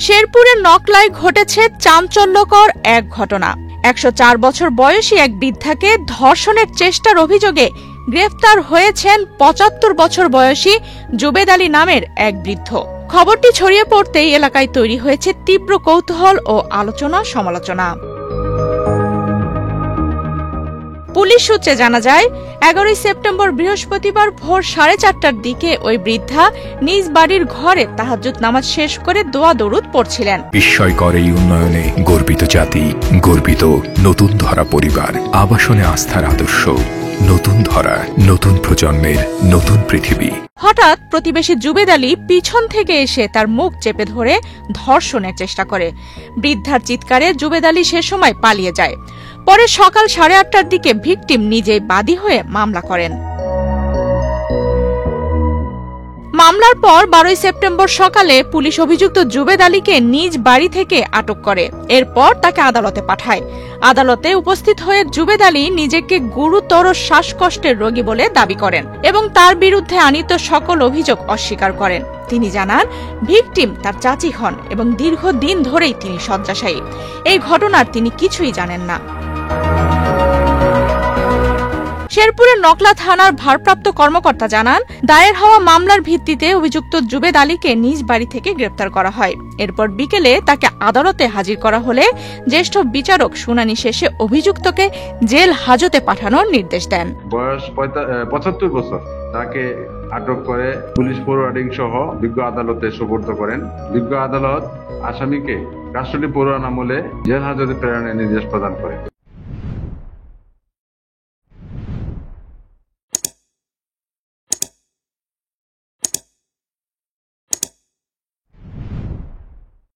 শেরপুরের নকলায় ঘটেছে চাঞ্চল্যকর এক ঘটনা। ১০৪ বছর বয়সী এক বৃদ্ধাকে ধর্ষণের চেষ্টার অভিযোগে গ্রেফতার হয়েছেন ৭৫ বছর বয়সী জুবেদ আলী নামের এক বৃদ্ধ। খবরটি ছড়িয়ে পড়তেই এলাকায় তৈরি হয়েছে তীব্র কৌতূহল ও আলোচনা সমালোচনা। পুলিশ সূত্রে জানা যায়, ১১ সেপ্টেম্বর বৃহস্পতিবার ভোর ৪:৩০টার দিকে ওই বৃদ্ধা নিজ বাড়ির ঘরে তাহাজ্জুদ নামাজ শেষ করে দোয়া দরুদ পড়ছিলেন। বিস্ময়কর এই উন্নয়নে গর্বিত জাতি, গর্বিত নতুন ধরা পরিবার, আবাসনে আস্থার আদর্শ, নতুন ধরা, নতুন প্রজন্মের নতুন পৃথিবী। হঠাৎ প্রতিবেশী জুবেদ আলী পিছন থেকে এসে তার মুখ চেপে ধরে ধর্ষণের চেষ্টা করে। বৃদ্ধার চিৎকারে জুবেদ আলী সে সময় পালিয়ে যায়। পরে সকাল ৮:৩০টার দিকে ভিকটিম নিজেই বাদী হয়ে মামলা করেন। মামলার পর ১২ সেপ্টেম্বর সকালে পুলিশ অভিযুক্ত জুবেদ আলীকে নিজ বাড়ি থেকে আটক করে। এরপর তাকে আদালতে পাঠায়। আদালতে উপস্থিত হয়ে জুবেদ আলী নিজেকে গুরুতর শ্বাসকষ্টের রোগী বলে দাবি করেন এবং তার বিরুদ্ধে আনীত সকল অভিযোগ অস্বীকার করেন। তিনি জানান, ভিকটিম তার চাচি হন এবং দীর্ঘদিন ধরেই তিনি শয্যাশায়ী। এই ঘটনার তিনি কিছুই জানেন না। শেরপুরের নকলা থানার ভারপ্রাপ্ত কর্মকর্তা জানান, দায়ের হওয়া মামলার ভিত্তিতে অভিযুক্ত জুবেদ আলীকে নিজ বাড়ি থেকে গ্রেপ্তার করা হয়। এরপর বিকেলে তাকে আদালতে হাজির করা হলে জ্যেষ্ঠ বিচারক শুনানি শেষে অভিযুক্তকে জেল হাজতে পাঠানোর নির্দেশ দেন। বয়স ৭৫ বছর। তাকে আটক করে পুলিশ ফরওয়ার্ডিং সহ বিজ্ঞ আদালতে সোপর্দ করেন। বিজ্ঞ আদালত আসামিকে কাস্টডি পরোয়ানা আমলে জেল হাজতে প্রেরণের নির্দেশ প্রদান করে।